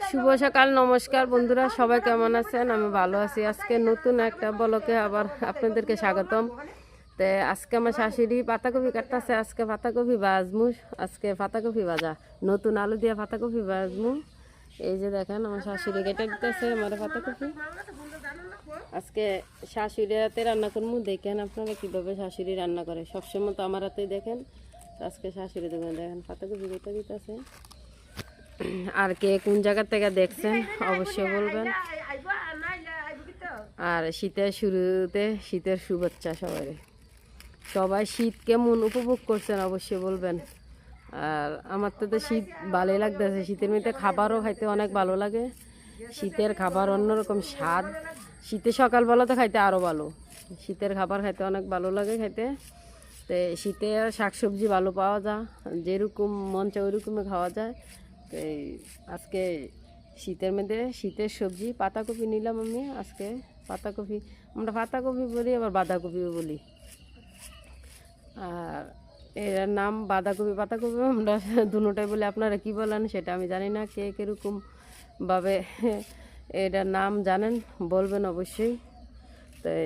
শুভ সকাল, নমস্কার বন্ধুরা, সবাই কেমন আছেন? আমি ভালো আছি। আজকে নতুন একটা ব্লগে আবার আপনাদেরকে স্বাগতম। তো আজকে আমার শাশুড়ি পাতাকপি কাটতেছে। আজকে পাতাকপি ভাজমু, আজকে পাতাকপি ভাজা, নতুন আলু দিয়ে পাতাকপি ভাজমু। এই যে দেখেন আমার শাশুড়ি কেটে দিতেছে আমার পাতাকপি। আজকে শাশুড়ি হাতে রান্না করবো, দেখেন আপনারা কীভাবে শাশুড়ি রান্না করে। সবসময় তো আমার হাতেই দেখেন, আজকে শাশুড়ি দেখেন পাতাকপি কেটে দিতেছে। আর কে কোন জায়গা থেকে দেখছেন অবশ্যই বলবেন। আর শীতের শুরুতে শীতের শুভেচ্ছা সবাই। সবাই শীত কেমন উপভোগ করছেন অবশ্যই বলবেন। আর আমার তো শীত ভালোই লাগতেছে। শীতের মধ্যে খাবারও খাইতে অনেক ভালো লাগে। শীতের খাবার অন্যরকম স্বাদ। শীতে সকালবেলা তো খাইতে আরও ভালো। শীতের খাবার খাইতে অনেক ভালো লাগে খাইতে। তো শীতে শাকসবজি ভালো পাওয়া যায়, যেরকম মন চায় ওইরকমই খাওয়া যায়। তো আজকে শীতের মধ্যে শীতের সবজি পাতাকপি নিলাম আমি। আজকে পাতাকপি, আমরা পাতাকপি বলি আবার বাঁধাকপিও বলি। আর এর নাম বাঁধাকপি পাতাকপি আমরা দুটোটাই বলি। আপনারা কি বলেন সেটা আমি জানি না, কে কীরকমভাবে এটার নাম জানেন বলবেন অবশ্যই। তাই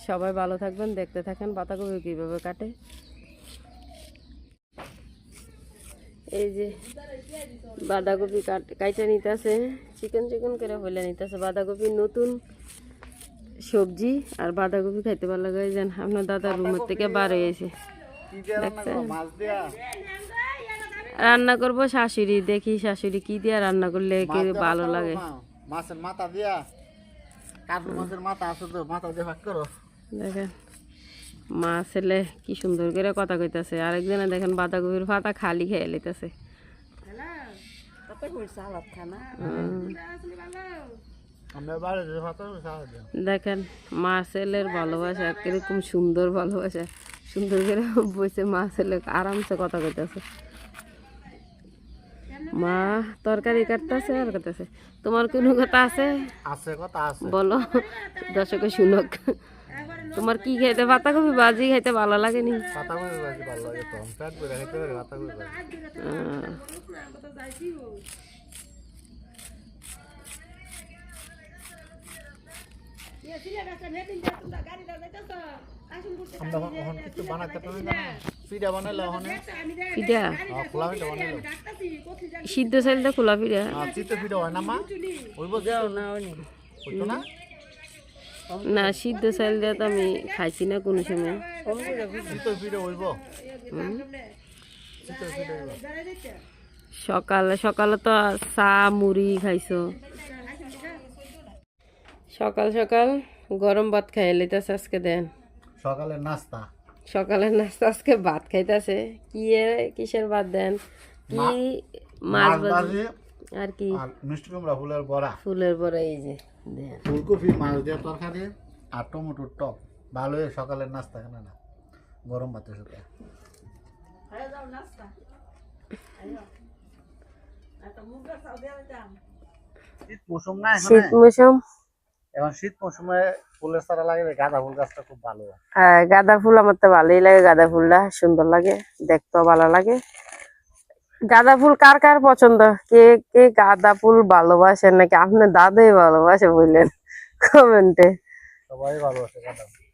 সবাই ভালো থাকবেন, দেখতে থাকেন পাতাকপি কীভাবে কাটে। এই যে বাঁধাকপি কাইটা নিতেছে, চিকন চিকন করে হইলে নিতেছে। বাঁধাকপি নতুন সবজি, আর বাঁধাকপি খাইতে ভালো লাগে। যেন আপনার দাদা রুমের থেকে বার হয়েছে, রান্না করবো শাশুড়ি। দেখি শাশুড়ি কি দিয়া রান্না করলে কি ভালো লাগে। মাছের মাথা দিয়া, কাটু মাছের মাথা আছে তো, মাথা দিয়ে ভাগ করো। দেখেন মা ছেলে কি সুন্দর করে কথা কইতাছে। আরেকজনে দেখেন বাঁধাকপির পাতা খালি খেয়ে লইতেছে। দেখেন মা ছেলের ভালোবাসা কিরকম সুন্দর ভালোবাসা, সুন্দর করে বসে মা ছেলে আরামসে কথা কইতেছে। মা তরকারি কাটতেছে আর কাটতেছে। তোমার কোনো কথা আছে? বলো, দর্শকে শুনক। তোমার কি খেতে পাতাকপি ভাজি খাইতে ভালো লাগেনি? পাতাকপি ভাজি ভালো লাগে তো, পেট ভরে খেতে পারি পাতাকপি ভাজি। আমরা এখন কিছু বানাতে পারি না, পিঠা বানাইলে ওখানে পিঠা খোলা পিঠা বানাইলো, সিদ্ধ চাইলে খোলা পিঠা চিত্ত পিঠা হয় না মা? ওইব যাও না, হইতো না না, সিদ্ধ চাইল দিয়ে তো আমি খাইছি না কোনো সময়। চিতই পিঠা হইব, সকালে সকালে তো চা মুড়ি খাইছো। সকাল সকাল গরম ভাত খাই লইতেছে আজকে। দেন সকালের নাস্তা, সকালের নাস্তা আজকে ভাত খাইতেছে। কি কিসের ভাত দেন? কি মাছ ভাজি আর কি মিষ্টি কুমড়া, ফুলের বড়া। ফুলের বড়া। এই যে দেন ফুলকপি, মাছ দিয়ে তরকারি আর টমেটোর টক। ভালোই সকালের নাস্তা কেন না, গরম ভাতের সাথে। শীত মৌসুম না, শীত মৌসুম, এখন শীত মৌসুমে ফুলের চারা লাগালে গাঁদা ফুল গাছটা খুব ভালো হয়। হ্যাঁ গাঁদা ফুল আমার তো ভালোই লাগে। গাঁদা ফুলটা সুন্দর লাগে, দেখতেও ভালো লাগে। গাঁদা ফুল কার কার পছন্দ? কে কে গাঁদা ফুল ভালোবাসেন, নাকি আপনার দাদাই ভালোবাসে বললেন কমেন্টে। সবাই ভালোবাসে গাঁদা ফুল।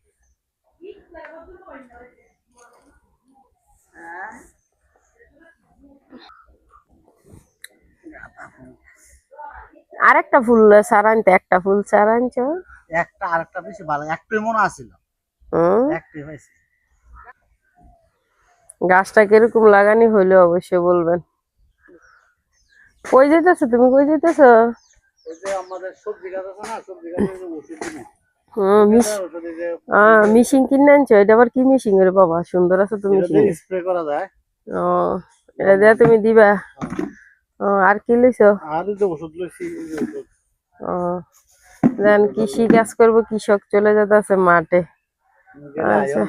আরেকটা ফুল চারা আনতে, একটা ফুল চারা আনছ? একটা আরেকটা বেশি ভালো, একটাই মনে আছিল, একটাই হয়েছে। গাছটা কিরকম লাগানি হইলে অবশ্যই বলবেন। কই যাইতেছো তুমি? কই যাইতেছো? ওই যে আমাদের সবজি গাছ আছে না, সবজি গাছের যে ওষুধ দিনে, মিশিং কিনে আনছো? এটা আবার কি মিশিং রে বাবা, সুন্দর আছে তুমি। স্প্রে করা যায়। ও, এটা দিয়ে তুমি দিবা? ও, আর কি লইছো? আর যে ওষুধ লইছি। ও, দেন কৃষি কাজ করবো, কৃষক চলে যেতেছে মাঠে। আচ্ছা।